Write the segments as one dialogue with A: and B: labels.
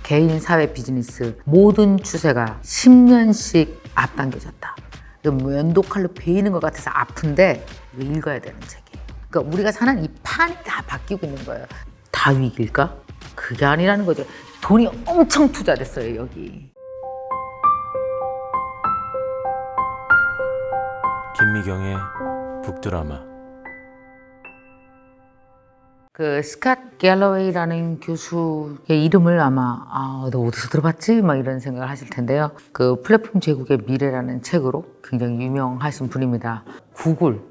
A: 개인, 사회, 비즈니스 모든 추세가 10년씩 앞당겨졌다. 면도칼로 베이는 것 같아서 아픈데 이거 읽어야 되는 책이에요. 그러니까 우리가 사는 이 판이 다 바뀌고 있는 거예요. 다 위기일까? 그게 아니라는 거죠. 돈이 엄청 투자됐어요, 여기.
B: 김미경의 북드라마.
A: 스캇 갤러웨이라는 교수의 이름을 아마 너 어디서 들어봤지? 막 이런 생각을 하실 텐데요. 플랫폼 제국의 미래라는 책으로 굉장히 유명하신 분입니다. 구글,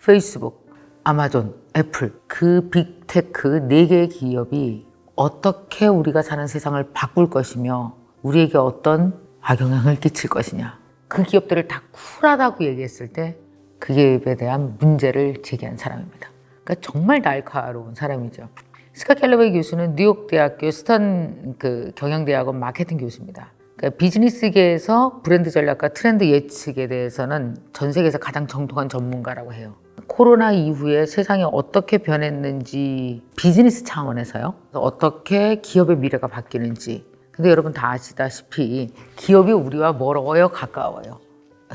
A: 페이스북, 아마존, 애플 그 빅테크 4개의 기업이 어떻게 우리가 사는 세상을 바꿀 것이며 우리에게 어떤 악영향을 끼칠 것이냐. 그 기업들을 다 쿨하다고 얘기했을 때 그 기업에 대한 문제를 제기한 사람입니다. 그러니까 정말 날카로운 사람이죠. 스캇 갤러웨이 교수는 뉴욕 대학교 스턴 경영대학원 마케팅 교수입니다. 그러니까 비즈니스계에서 브랜드 전략과 트렌드 예측에 대해서는 전 세계에서 가장 정통한 전문가라고 해요. 코로나 이후에 세상이 어떻게 변했는지 비즈니스 차원에서요. 어떻게 기업의 미래가 바뀌는지. 근데 여러분 다 아시다시피 기업이 우리와 멀어요, 가까워요?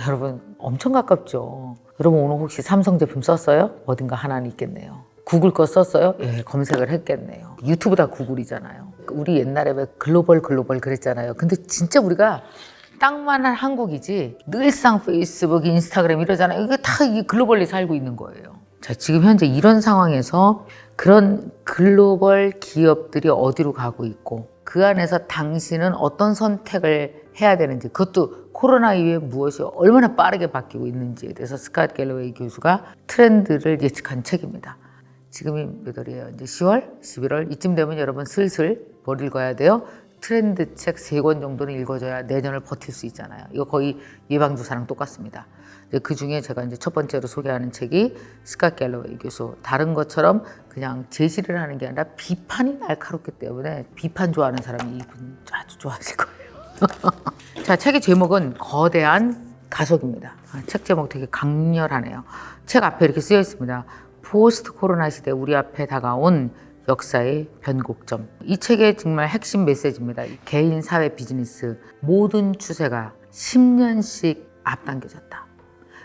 A: 여러분 엄청 가깝죠. 여러분 오늘 혹시 삼성 제품 썼어요? 어딘가 하나는 있겠네요. 구글 거 썼어요? 예, 검색을 했겠네요. 유튜브 다 구글이잖아요. 우리 옛날에 왜 글로벌 그랬잖아요. 근데 진짜 우리가 땅만한 한국이지 늘상 페이스북, 인스타그램 이러잖아요. 이게 다 글로벌리 살고 있는 거예요. 자, 지금 현재 이런 상황에서 그런 글로벌 기업들이 어디로 가고 있고 그 안에서 당신은 어떤 선택을 해야 되는지, 그것도 코로나 이후에 무엇이 얼마나 빠르게 바뀌고 있는지에 대해서 스캇 갤러웨이 교수가 트렌드를 예측한 책입니다. 지금이 몇 월이에요? 이제 10월, 11월 이쯤 되면 여러분 슬슬 뭘 읽어야 돼요? 트렌드 책 3권 정도는 읽어줘야 내년을 버틸 수 있잖아요. 이거 거의 예방주사랑 똑같습니다. 그 중에 제가 이제 첫 번째로 소개하는 책이 스캇 갤러웨이 교수. 다른 것처럼 그냥 제시를 하는 게 아니라 비판이 날카롭기 때문에 비판 좋아하는 사람이 이분 아주 좋아하실 거예요. 자, 책의 제목은 거대한 가속입니다. 책 제목 되게 강렬하네요. 책 앞에 이렇게 쓰여 있습니다. 포스트 코로나 시대 우리 앞에 다가온 역사의 변곡점. 이 책의 정말 핵심 메시지입니다. 개인, 사회, 비즈니스 모든 추세가 10년씩 앞당겨졌다.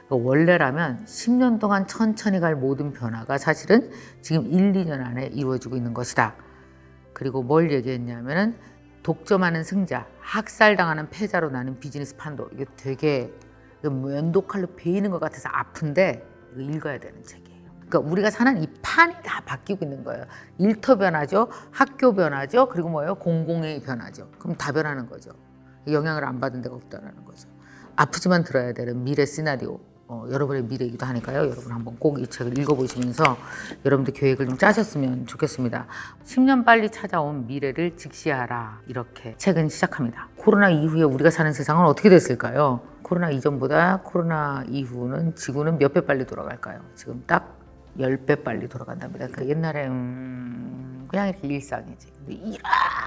A: 원래라면 10년 동안 천천히 갈 모든 변화가 사실은 지금 1, 2년 안에 이루어지고 있는 것이다. 그리고 뭘 얘기했냐면은 독점하는 승자, 학살당하는 패자로 나는 비즈니스 판도. 이게 되게 면도칼로 베이는 것 같아서 아픈데 이거 읽어야 되는 책이에요. 그러니까 우리가 사는 이 판이 다 바뀌고 있는 거예요. 일터 변하죠, 학교 변하죠, 그리고 뭐예요? 공공의 변하죠. 그럼 다 변하는 거죠. 영향을 안 받은 데가 없다는 거죠. 아프지만 들어야 되는 미래 시나리오. 여러분의 미래이기도 하니까요. 여러분 한번 꼭 이 책을 읽어보시면서 여러분들 계획을 좀 짜셨으면 좋겠습니다. 10년 빨리 찾아온 미래를 직시하라. 이렇게 책은 시작합니다. 코로나 이후에 우리가 사는 세상은 어떻게 됐을까요? 코로나 이전보다 코로나 이후는 지구는 몇 배 빨리 돌아갈까요? 지금 딱 10배 빨리 돌아간답니다. 그러니까 옛날에 그냥 이렇게 일상이지. 근데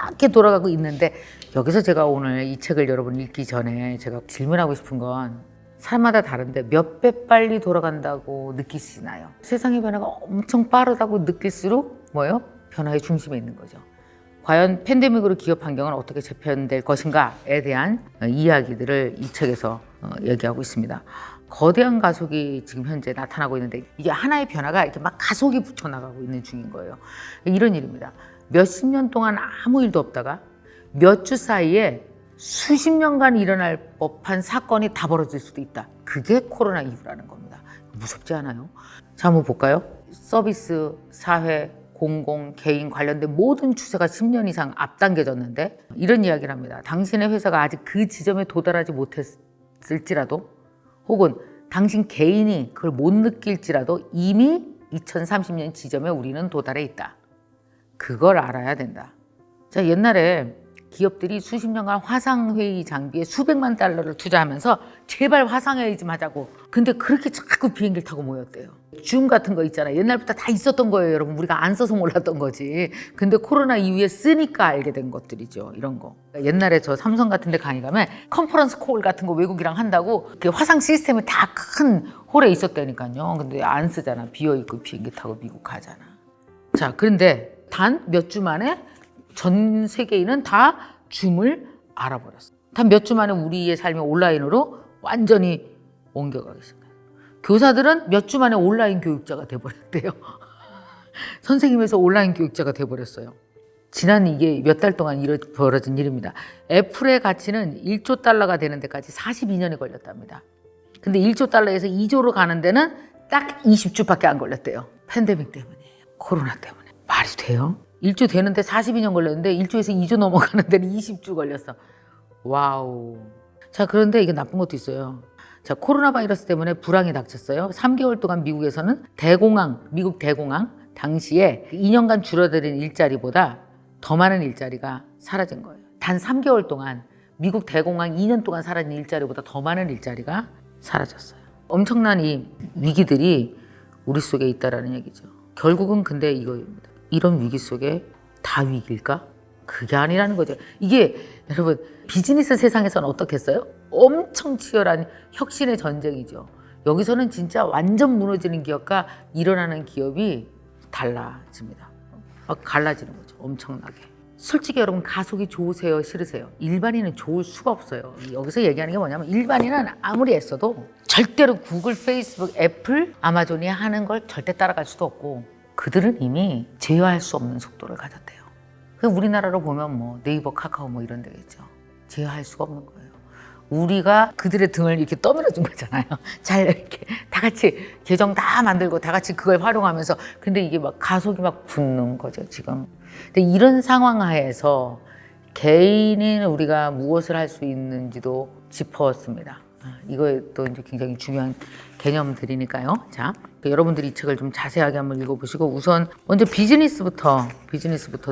A: 이렇게 돌아가고 있는데 여기서 제가 오늘 이 책을 여러분 읽기 전에 제가 질문하고 싶은 건 사람마다 다른데 몇 배 빨리 돌아간다고 느끼시나요? 세상의 변화가 엄청 빠르다고 느낄수록 뭐예요? 변화의 중심에 있는 거죠. 과연 팬데믹으로 기업 환경은 어떻게 재편될 것인가에 대한 이야기들을 이 책에서 얘기하고 있습니다. 거대한 가속이 지금 현재 나타나고 있는데 이게 하나의 변화가 이렇게 막 가속이 붙여나가고 있는 중인 거예요. 이런 일입니다. 몇십 년 동안 아무 일도 없다가 몇 주 사이에 수십 년간 일어날 법한 사건이 다 벌어질 수도 있다. 그게 코로나 이후라는 겁니다. 무섭지 않아요? 자, 한번 볼까요? 서비스, 사회, 공공, 개인 관련된 모든 추세가 10년 이상 앞당겨졌는데 이런 이야기를 합니다. 당신의 회사가 아직 그 지점에 도달하지 못했을지라도 혹은 당신 개인이 그걸 못 느낄지라도 이미 2030년 지점에 우리는 도달해 있다. 그걸 알아야 된다. 자, 옛날에 기업들이 수십 년간 화상회의 장비에 수백만 달러를 투자하면서 제발 화상회의 좀 하자고. 근데 그렇게 자꾸 비행기를 타고 모였대요. 줌 같은 거 있잖아요. 옛날부터 다 있었던 거예요, 여러분. 우리가 안 써서 몰랐던 거지. 근데 코로나 이후에 쓰니까 알게 된 것들이죠, 이런 거. 옛날에 저 삼성 같은 데 강의 가면 컨퍼런스 콜 같은 거 외국이랑 한다고 그 화상 시스템이 다 큰 홀에 있었다니까요. 근데 안 쓰잖아. 비어있고 비행기 타고 미국 가잖아. 자, 그런데 단 몇 주 만에 전 세계인은 다 줌을 알아버렸어. 단 몇 주 만에 우리의 삶이 온라인으로 완전히 옮겨가기 시작해요. 교사들은 몇 주 만에 온라인 교육자가 돼버렸대요. 선생님에서 온라인 교육자가 돼버렸어요. 지난 이게 몇 달 동안 벌어진 일입니다. 애플의 가치는 1조 달러가 되는 데까지 42년이 걸렸답니다. 근데 1조 달러에서 2조로 가는 데는 딱 20주밖에 안 걸렸대요. 팬데믹 때문에, 코로나 때문에. 말이 돼요? 1조 되는데 42년 걸렸는데 1조에서 2조 넘어가는 데는 20주 걸렸어. 와우. 자, 그런데 이게 나쁜 것도 있어요. 자, 코로나 바이러스 때문에 불황이 닥쳤어요. 3개월 동안 미국에서는 미국 대공황 당시에 2년간 줄어드는 일자리보다 더 많은 일자리가 사라진 거예요. 단 3개월 동안 미국 대공황 2년 동안 사라진 일자리보다 더 많은 일자리가 사라졌어요. 엄청난 이 위기들이 우리 속에 있다라는 얘기죠. 결국은 근데 이거입니다. 이런 위기 속에 다 위기일까? 그게 아니라는 거죠. 이게 여러분 비즈니스 세상에서는 어떻겠어요? 엄청 치열한 혁신의 전쟁이죠. 여기서는 진짜 완전 무너지는 기업과 일어나는 기업이 달라집니다. 막 갈라지는 거죠. 엄청나게. 솔직히 여러분 가속이 좋으세요? 싫으세요? 일반인은 좋을 수가 없어요. 여기서 얘기하는 게 뭐냐면 일반인은 아무리 애써도 절대로 구글, 페이스북, 애플, 아마존이 하는 걸 절대 따라갈 수도 없고 그들은 이미 제어할 수 없는 속도를 가졌대요. 우리나라로 보면 뭐 네이버, 카카오 뭐 이런 데겠죠. 제어할 수가 없는 거예요. 우리가 그들의 등을 이렇게 떠밀어 준 거잖아요. 잘 이렇게 다 같이 계정 다 만들고 다 같이 그걸 활용하면서 근데 이게 막 가속이 막 붙는 거죠, 지금. 근데 이런 상황 하에서 개인인 우리가 무엇을 할 수 있는지도 짚었습니다. 이거에 또 이제 굉장히 중요한 개념들이니까요. 자, 여러분들이 이 책을 좀 자세하게 한번 읽어보시고 우선 먼저 비즈니스부터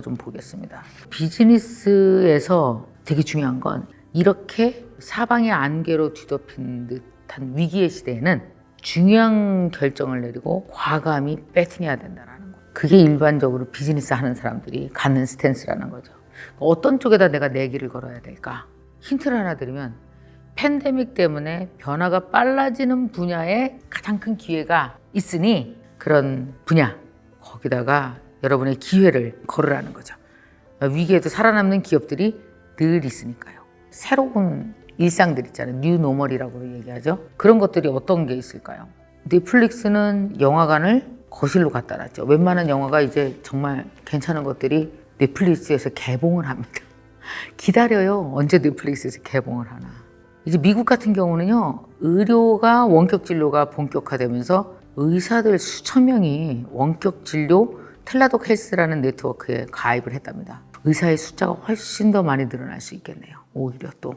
A: 좀 보겠습니다. 비즈니스에서 되게 중요한 건 이렇게 사방의 안개로 뒤덮인 듯한 위기의 시대에는 중요한 결정을 내리고 과감히 배팅해야 된다는 거. 그게 일반적으로 비즈니스 하는 사람들이 갖는 스탠스라는 거죠. 어떤 쪽에다 내가 내 길을 걸어야 될까? 힌트를 하나 드리면 팬데믹 때문에 변화가 빨라지는 분야에 가장 큰 기회가 있으니 그런 분야, 거기다가 여러분의 기회를 걸으라는 거죠. 위기에도 살아남는 기업들이 늘 있으니까요. 새로운 일상들 있잖아요. 뉴 노멀이라고 얘기하죠. 그런 것들이 어떤 게 있을까요? 넷플릭스는 영화관을 거실로 갖다 놨죠. 웬만한 영화가 이제 정말 괜찮은 것들이 넷플릭스에서 개봉을 합니다. 기다려요. 언제 넷플릭스에서 개봉을 하나. 이제 미국 같은 경우는요. 의료가 원격 진료가 본격화되면서 의사들 수천 명이 원격 진료 텔라독 헬스라는 네트워크에 가입을 했답니다. 의사의 숫자가 훨씬 더 많이 늘어날 수 있겠네요. 오히려 또.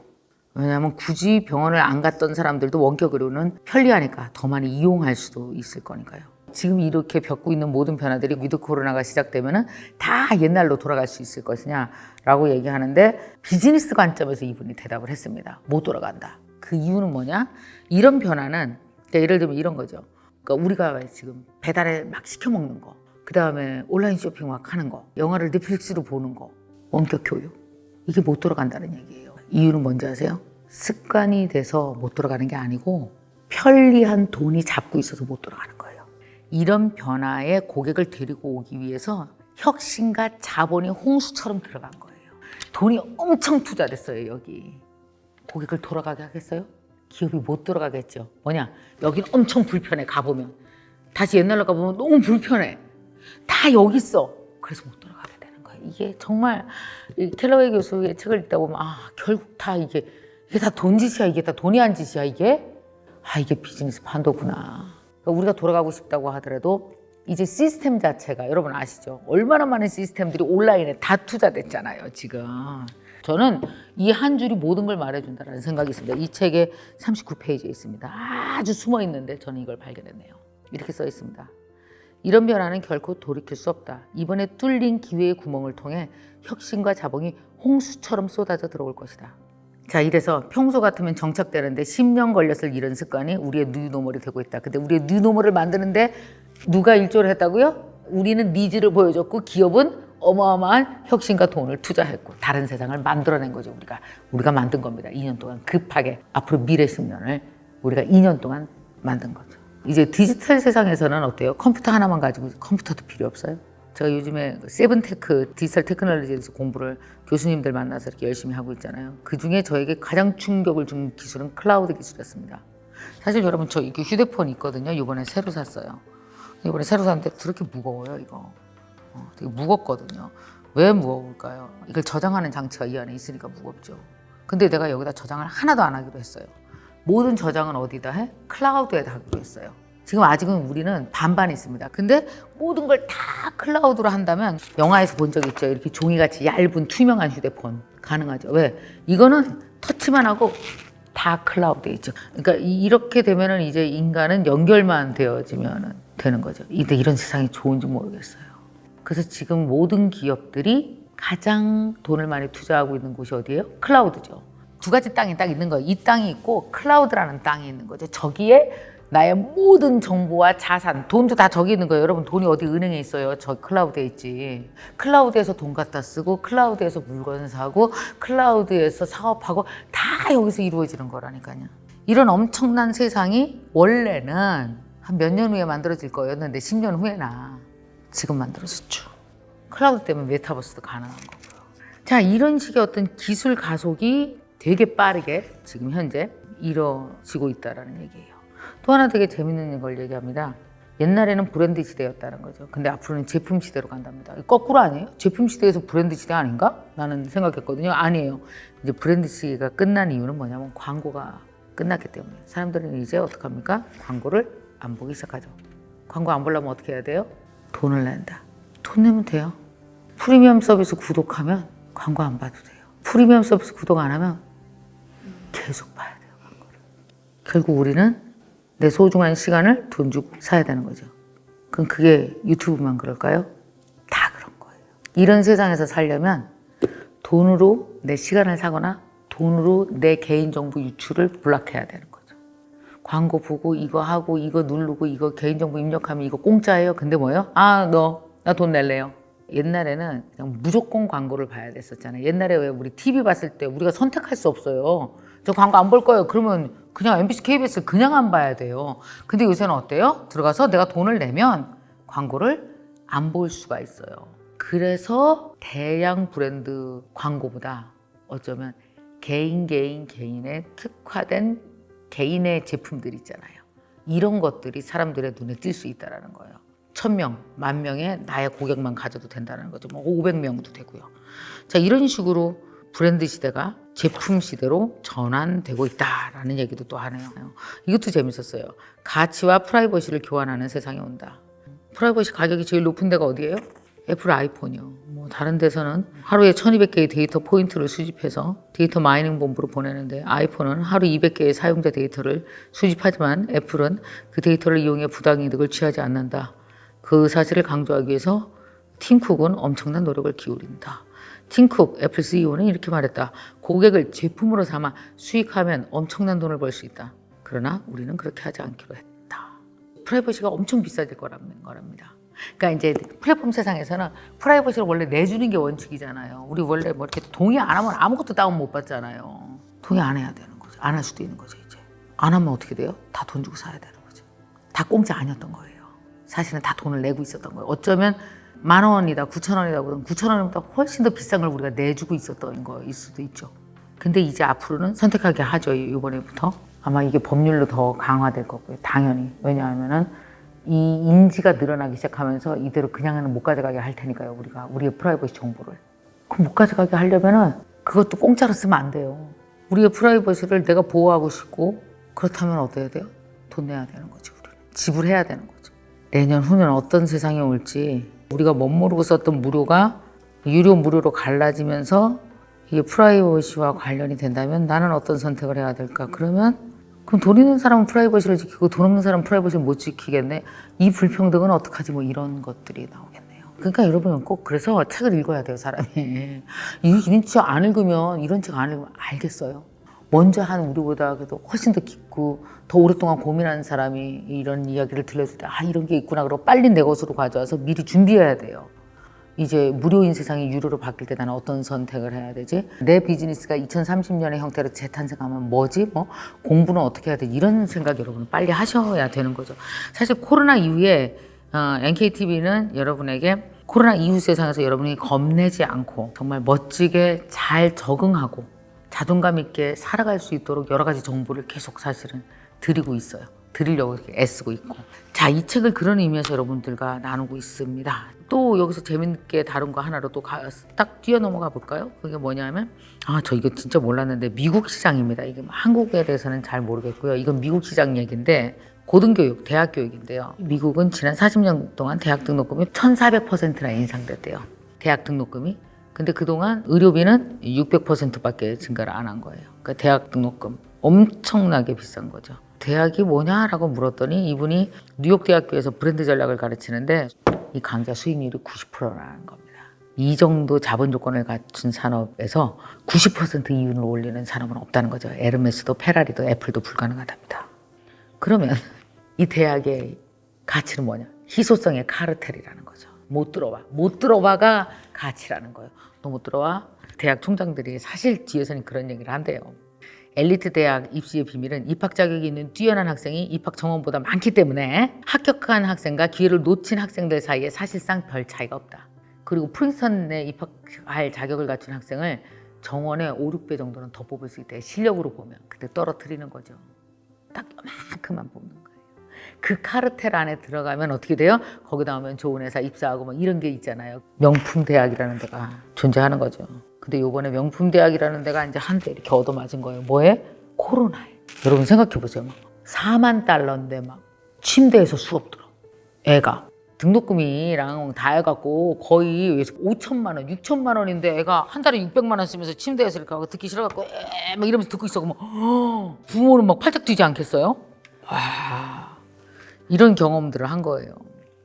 A: 왜냐하면 굳이 병원을 안 갔던 사람들도 원격 의료는 편리하니까 더 많이 이용할 수도 있을 거니까요. 지금 이렇게 겪고 있는 모든 변화들이 위드 코로나가 시작되면은 다 옛날로 돌아갈 수 있을 것이냐라고 얘기하는데 비즈니스 관점에서 이분이 대답을 했습니다. 못 돌아간다. 그 이유는 뭐냐? 이런 변화는 그러니까 예를 들면 이런 거죠. 그러니까 우리가 지금 배달에 막 시켜 먹는 거, 그 다음에 온라인 쇼핑 막 하는 거, 영화를 넷플릭스로 보는 거, 원격 교육 이게 못 돌아간다는 얘기예요. 이유는 뭔지 아세요? 습관이 돼서 못 돌아가는 게 아니고 편리한 돈이 잡고 있어서 못 돌아가는 거예요. 이런 변화에 고객을 데리고 오기 위해서 혁신과 자본이 홍수처럼 들어간 거예요. 돈이 엄청 투자됐어요, 여기. 고객을 돌아가게 하겠어요? 기업이 못 돌아가겠죠. 뭐냐? 여기는 엄청 불편해, 가보면. 다시 옛날로 가보면 너무 불편해. 다 여기 있어. 그래서 못 돌아가게 되는 거예요. 이게 정말 캘러웨이 교수의 책을 읽다 보면 결국 다 이게 다 돈 짓이야. 이게 다 돈이 한 짓이야, 이게? 이게 비즈니스 판도구나. 그러니까 우리가 돌아가고 싶다고 하더라도 이제 시스템 자체가 여러분 아시죠? 얼마나 많은 시스템들이 온라인에 다 투자됐잖아요, 지금. 저는 이 한 줄이 모든 걸 말해준다는 생각이 있습니다. 이 책의 39페이지에 있습니다. 아주 숨어 있는데 저는 이걸 발견했네요. 이렇게 써 있습니다. 이런 변화는 결코 돌이킬 수 없다. 이번에 뚫린 기회의 구멍을 통해 혁신과 자본이 홍수처럼 쏟아져 들어올 것이다. 자, 이래서 평소 같으면 정착되는데 10년 걸렸을 이런 습관이 우리의 뉴노멀이 되고 있다. 근데 우리의 뉴노멀을 만드는데 누가 일조를 했다고요? 우리는 니즈를 보여줬고 기업은 어마어마한 혁신과 돈을 투자했고 다른 세상을 만들어낸 거죠. 우리가 만든 겁니다. 2년 동안 급하게 앞으로 미래 10년을 우리가 2년 동안 만든 거죠. 이제 디지털 세상에서는 어때요? 컴퓨터 하나만 가지고 컴퓨터도 필요 없어요. 제가 요즘에 세븐테크 디지털 테크놀로지에 대해서 공부를 교수님들 만나서 이렇게 열심히 하고 있잖아요. 그중에 저에게 가장 충격을 준 기술은 클라우드 기술이었습니다. 사실 여러분 저 이게 휴대폰 있거든요. 이번에 새로 샀어요. 이번에 새로 샀는데 그렇게 무거워요 이거. 되게 무겁거든요. 왜 무거울까요? 이걸 저장하는 장치가 이 안에 있으니까 무겁죠. 근데 내가 여기다 저장을 하나도 안 하기로 했어요. 모든 저장은 어디다 해? 클라우드에다 하기로 했어요. 지금 아직은 우리는 반반 있습니다. 근데 모든 걸 다 클라우드로 한다면 영화에서 본 적 있죠? 이렇게 종이같이 얇은 투명한 휴대폰 가능하죠. 왜? 이거는 터치만 하고 다 클라우드에 있죠. 그러니까 이렇게 되면은 이제 인간은 연결만 되어지면 되는 거죠. 근데 이런 세상이 좋은지 모르겠어요. 그래서 지금 모든 기업들이 가장 돈을 많이 투자하고 있는 곳이 어디예요? 클라우드죠. 두 가지 땅이 딱 있는 거예요. 이 땅이 있고 클라우드라는 땅이 있는 거죠. 저기에 나의 모든 정보와 자산, 돈도 다 저기 있는 거예요. 여러분 돈이 어디 은행에 있어요? 저 클라우드에 있지. 클라우드에서 돈 갖다 쓰고 클라우드에서 물건 사고 클라우드에서 사업하고 다 여기서 이루어지는 거라니까요. 이런 엄청난 세상이 원래는 한 몇 년 후에 만들어질 거였는데 10년 후에나 지금 만들어졌죠. 클라우드 때문에 메타버스도 가능한 거고요. 자, 이런 식의 어떤 기술 가속이 되게 빠르게 지금 현재 이루어지고 있다는 얘기예요. 또 하나 되게 재밌는 걸 얘기합니다. 옛날에는 브랜드 시대였다는 거죠. 근데 앞으로는 제품 시대로 간답니다. 거꾸로 아니에요? 제품 시대에서 브랜드 시대 아닌가? 나는 생각했거든요. 아니에요. 이제 브랜드 시대가 끝난 이유는 뭐냐면 광고가 끝났기 때문에 사람들은 이제 어떡합니까? 광고를 안 보기 시작하죠. 광고 안 보려면 어떻게 해야 돼요? 돈을 낸다. 돈 내면 돼요. 프리미엄 서비스 구독하면 광고 안 봐도 돼요. 프리미엄 서비스 구독 안 하면 계속 봐야 돼요, 광고를. 결국 우리는 내 소중한 시간을 돈 주고 사야 되는 거죠. 그럼 그게 유튜브만 그럴까요? 다 그런 거예요. 이런 세상에서 살려면 돈으로 내 시간을 사거나 돈으로 내 개인정보 유출을 블락해야 되는 거죠. 광고 보고 이거 하고 이거 누르고 이거 개인정보 입력하면 이거 공짜예요. 근데 뭐예요? 나 돈 낼래요. 옛날에는 그냥 무조건 광고를 봐야 됐었잖아요. 옛날에 왜 우리 TV 봤을 때 우리가 선택할 수 없어요. 저 광고 안 볼 거예요. 그러면 그냥 MBC, KBS를 그냥 안 봐야 돼요. 근데 요새는 어때요? 들어가서 내가 돈을 내면 광고를 안 볼 수가 있어요. 그래서 대량 브랜드 광고보다 어쩌면 개인에 특화된 개인의 제품들 있잖아요. 이런 것들이 사람들의 눈에 띌 수 있다는 거예요. 1000명, 10,000명의 나의 고객만 가져도 된다는 거죠. 뭐 500명도 되고요. 자, 이런 식으로 브랜드 시대가 제품 시대로 전환되고 있다라는 얘기도 또 하네요. 이것도 재밌었어요. 가치와 프라이버시를 교환하는 세상이 온다. 프라이버시 가격이 제일 높은 데가 어디예요? 애플 아이폰이요. 뭐 다른 데서는 하루에 1200개의 데이터 포인트를 수집해서 데이터 마이닝 본부로 보내는데 아이폰은 하루 200개의 사용자 데이터를 수집하지만 애플은 그 데이터를 이용해 부당이득을 취하지 않는다. 그 사실을 강조하기 위해서 팀 쿡은 엄청난 노력을 기울인다. 팀 쿡, 애플 CEO는 이렇게 말했다. 고객을 제품으로 삼아 수익하면 엄청난 돈을 벌 수 있다. 그러나 우리는 그렇게 하지 않기로 했다. 프라이버시가 엄청 비싸질 거라는 거랍니다. 그러니까 이제 플랫폼 세상에서는 프라이버시를 원래 내주는 게 원칙이잖아요. 우리 원래 뭐 이렇게 동의 안 하면 아무것도 다운 못 받잖아요. 동의 안 해야 되는 거죠. 안 할 수도 있는 거죠, 이제. 안 하면 어떻게 돼요? 다 돈 주고 사야 되는 거죠. 다 공짜 아니었던 거예요. 사실은 다 돈을 내고 있었던 거예요. 어쩌면 10,000원이다, 9,000원이다 보다 9,000원보다 훨씬 더 비싼 걸 우리가 내주고 있었던 거일 수도 있죠. 근데 이제 앞으로는 선택하게 하죠. 이번에부터. 아마 이게 법률로 더 강화될 거고요. 당연히. 왜냐하면은 이 인지가 늘어나기 시작하면서 이대로 그냥은 못 가져가게 할 테니까요. 우리의 프라이버시 정보를. 그럼 못 가져가게 하려면은 그것도 공짜로 쓰면 안 돼요. 우리의 프라이버시를 내가 보호하고 싶고 그렇다면 어때야 돼요? 돈 내야 되는 거지, 우리는. 지불해야 되는 거죠. 내년 후년 어떤 세상이 올지 우리가 멋모르고 썼던 무료가 유료 무료로 갈라지면서 이게 프라이버시와 관련이 된다면 나는 어떤 선택을 해야 될까? 그럼 돈 있는 사람은 프라이버시를 지키고 돈 없는 사람은 프라이버시를 못 지키겠네. 이 불평등은 어떡하지? 뭐 이런 것들이 나오겠네요. 그러니까 여러분은 꼭 그래서 책을 읽어야 돼요, 사람이. 이런 책 안 읽으면 이런 책 안 읽으면 알겠어요. 먼저 한 우리보다 그래도 훨씬 더 깊고 더 오랫동안 고민하는 사람이 이런 이야기를 들려줄 때 이런 게 있구나 그러고 빨리 내 것으로 가져와서 미리 준비해야 돼요. 이제 무료인 세상이 유료로 바뀔 때 나는 어떤 선택을 해야 되지? 내 비즈니스가 2030년의 형태로 재탄생하면 뭐지? 공부는 어떻게 해야 돼? 이런 생각 여러분은 빨리 하셔야 되는 거죠. 사실 코로나 이후에 NKTV는 여러분에게 코로나 이후 세상에서 여러분이 겁내지 않고 정말 멋지게 잘 적응하고 자존감 있게 살아갈 수 있도록 여러 가지 정보를 계속 사실은 드리고 있어요. 드리려고 이렇게 애쓰고 있고. 자, 이 책을 그런 의미에서 여러분들과 나누고 있습니다. 또 여기서 재밌게 다룬 거 하나로 또 딱 뛰어넘어가 볼까요? 그게 뭐냐면 저 이거 진짜 몰랐는데 미국 시장입니다. 이게 한국에 대해서는 잘 모르겠고요. 이건 미국 시장 얘기인데 고등교육, 대학 교육인데요. 미국은 지난 40년 동안 대학 등록금이 1,400%나 인상됐대요. 대학 등록금이. 근데 그동안 의료비는 600%밖에 증가를 안 한 거예요. 그러니까 대학 등록금 엄청나게 비싼 거죠. 대학이 뭐냐라고 물었더니 이분이 뉴욕 대학교에서 브랜드 전략을 가르치는데 이 강좌 수익률이 90%라는 겁니다. 이 정도 자본 조건을 갖춘 산업에서 90% 이윤을 올리는 산업은 없다는 거죠. 에르메스도 페라리도 애플도 불가능하답니다. 그러면 이 대학의 가치는 뭐냐? 희소성의 카르텔이라는 거죠. 못 들어봐가 가치라는 거예요. 너 못 들어와? 대학 총장들이 사실 뒤에서는 그런 얘기를 한대요. 엘리트 대학 입시의 비밀은 입학 자격이 있는 뛰어난 학생이 입학 정원보다 많기 때문에 합격한 학생과 기회를 놓친 학생들 사이에 사실상 별 차이가 없다. 그리고 프린스턴에 입학할 자격을 갖춘 학생을 정원의 5, 6배 정도는 더 뽑을 수 있대. 실력으로 보면. 그때 떨어뜨리는 거죠. 딱 요만큼만 뽑는 거예요. 그 카르텔 안에 들어가면 어떻게 돼요? 거기 나오면 좋은 회사 입사하고 뭐 이런 게 있잖아요. 명품 대학이라는 데가 존재하는 거죠. 근데 요번에 명품 대학이라는 데가 이제 한 대 이렇게 얻어맞은 거예요. 뭐에? 코로나에. 여러분 생각해 보세요. 막 4만 달러인데 막 침대에서 수업 들어. 애가 등록금이랑 다 해갖고 거의 5천만 원, 6천만 원인데 애가 한 달에 600만 원 쓰면서 침대에서 이렇게 하고 듣기 싫어갖고 막 이러면서 듣고 있어. 막 부모는 막 팔짝 뛰지 않겠어요? 와, 이런 경험들을 한 거예요.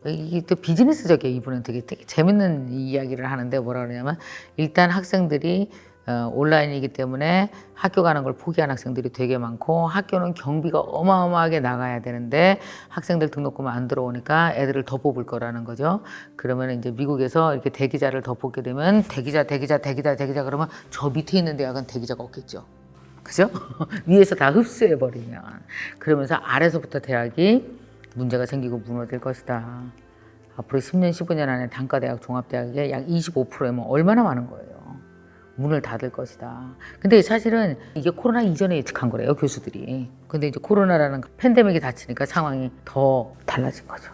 A: 이게 또 비즈니스적이에요. 이분은 되게 재밌는 이야기를 하는데 뭐라 그러냐면 일단 학생들이 온라인이기 때문에 학교 가는 걸 포기한 학생들이 되게 많고 학교는 경비가 어마어마하게 나가야 되는데 학생들 등록금 안 들어오니까 애들을 더 뽑을 거라는 거죠. 그러면 이제 미국에서 이렇게 대기자를 더 뽑게 되면 대기자 그러면 저 밑에 있는 대학은 대기자가 없겠죠. 그죠? 위에서 다 흡수해 버리면 그러면서 아래서부터 대학이 문제가 생기고 무너질 것이다. 앞으로 10년, 15년 안에 단과대학, 종합대학에 약 25%면 얼마나 많은 거예요. 문을 닫을 것이다. 근데 사실은 이게 코로나 이전에 예측한 거래요, 교수들이. 근데 이제 코로나라는 팬데믹이 닥치니까 상황이 더 달라진 거죠.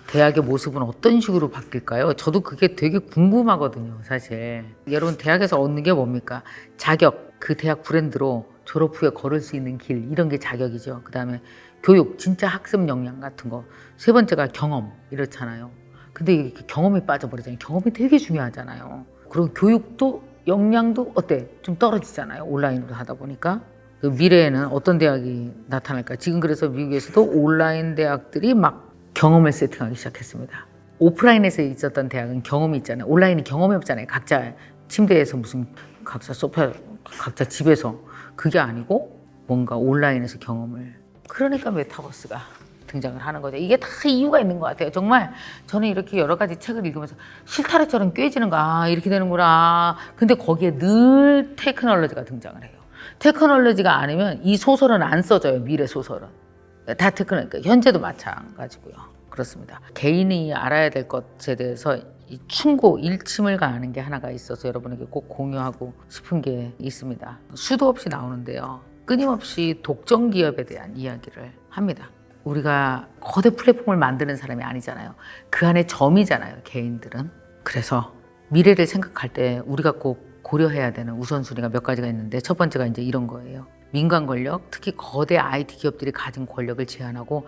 A: 대학의 모습은 어떤 식으로 바뀔까요? 저도 그게 되게 궁금하거든요, 사실. 여러분, 대학에서 얻는 게 뭡니까? 자격, 그 대학 브랜드로 졸업 후에 걸을 수 있는 길, 이런 게 자격이죠. 그 다음에 교육, 진짜 학습 역량 같은 거. 세 번째가 경험, 이렇잖아요. 근데 이게 경험이 빠져버리잖아요. 경험이 되게 중요하잖아요. 그리고 교육도, 역량도 어때? 좀 떨어지잖아요. 온라인으로 하다 보니까. 그 미래에는 어떤 대학이 나타날까? 지금 그래서 미국에서도 온라인 대학들이 막 경험을 세팅하기 시작했습니다. 오프라인에서 있었던 대학은 경험이 있잖아요. 온라인은 경험이 없잖아요. 각자 침대에서 무슨 각자 소파, 각자 집에서. 그게 아니고 뭔가 온라인에서 경험을. 그러니까 메타버스가 등장을 하는 거죠. 이게 다 이유가 있는 것 같아요. 정말 저는 이렇게 여러 가지 책을 읽으면서 실타래처럼 꿰지는가 이렇게 되는구나. 근데 거기에 늘 테크놀로지가 등장을 해요. 테크놀로지가 아니면 이 소설은 안 써져요. 미래 소설은. 다 테크놀로지. 현재도 마찬가지고요. 그렇습니다. 개인이 알아야 될 것에 대해서 이 충고, 일침을 가하는 게 하나가 있어서 여러분에게 꼭 공유하고 싶은 게 있습니다. 수도 없이 나오는데요. 끊임없이 독점 기업에 대한 이야기를 합니다. 우리가 거대 플랫폼을 만드는 사람이 아니잖아요. 그 안에 점이잖아요, 개인들은. 그래서 미래를 생각할 때 우리가 꼭 고려해야 되는 우선순위가 몇 가지가 있는데 첫 번째가 이제 이런 거예요. 민간 권력, 특히 거대 IT 기업들이 가진 권력을 제한하고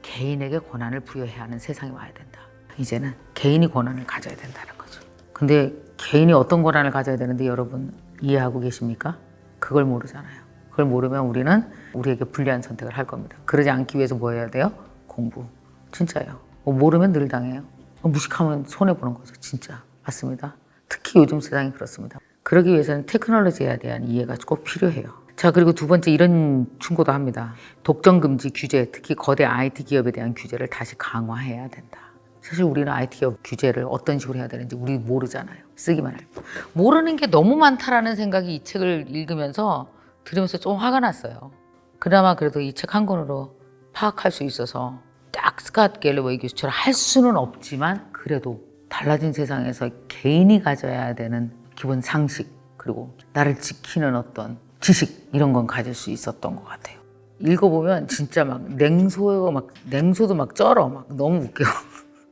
A: 개인에게 권한을 부여해야 하는 세상이 와야 된다. 이제는 개인이 권한을 가져야 된다는 거죠. 근데 개인이 어떤 권한을 가져야 되는데 여러분 이해하고 계십니까? 그걸 모르잖아요. 그걸 모르면 우리는 우리에게 불리한 선택을 할 겁니다. 그러지 않기 위해서 뭐 해야 돼요? 공부. 진짜예요. 모르면 늘 당해요. 무식하면 손해보는 거죠. 진짜. 맞습니다. 특히 요즘 세상이 그렇습니다. 그러기 위해서는 테크놀로지에 대한 이해가 꼭 필요해요. 자, 그리고 두 번째 이런 충고도 합니다. 독점 금지 규제, 특히 거대 IT 기업에 대한 규제를 다시 강화해야 된다. 사실 우리는 IT 기업 규제를 어떤 식으로 해야 되는지 우리 모르잖아요. 쓰기만 할 뿐. 모르는 게 너무 많다라는 생각이 이 책을 읽으면서 들으면서 좀 화가 났어요. 그나마 그래도 이 책 한 권으로 파악할 수 있어서 딱 스캇 갤러웨이 교수처럼 할 수는 없지만 그래도 달라진 세상에서 개인이 가져야 되는 기본 상식, 그리고 나를 지키는 어떤 지식, 이런 건 가질 수 있었던 것 같아요. 읽어보면 진짜 막 냉소도 막 쩔어. 막 너무 웃겨.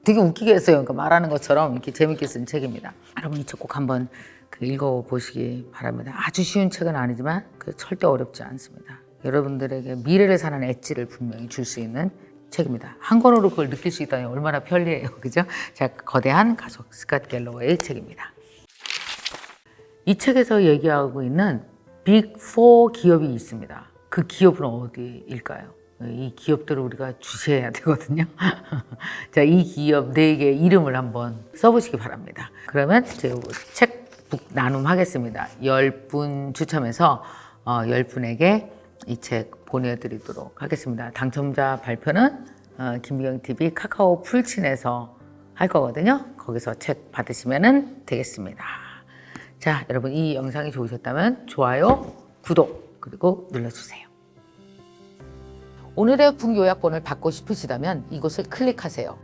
A: 되게 웃기게 했어요. 그러니까 말하는 것처럼 이렇게 재밌게 쓴 책입니다. 여러분 이 책 꼭 한번 읽어보시기 바랍니다. 아주 쉬운 책은 아니지만 절대 어렵지 않습니다. 여러분들에게 미래를 사는 엣지를 분명히 줄 수 있는 책입니다. 한 권으로 그걸 느낄 수 있다니 얼마나 편리해요. 그죠? 자, 거대한 가족 스캇 갤러웨이 책입니다. 이 책에서 얘기하고 있는 빅 4 기업이 있습니다. 그 기업은 어디일까요? 이 기업들을 우리가 주시해야 되거든요. 자, 이 기업 4개의 이름을 한번 써보시기 바랍니다. 그러면 제가 책 나눔하겠습니다. 10분 추첨해서 10분에게 이 책 보내드리도록 하겠습니다. 당첨자 발표는 김미경TV 카카오 풀친에서 할 거거든요. 거기서 책 받으시면 되겠습니다. 자, 여러분 이 영상이 좋으셨다면 좋아요, 구독, 그리고 눌러주세요. 오늘의 북요약본을 받고 싶으시다면 이곳을 클릭하세요.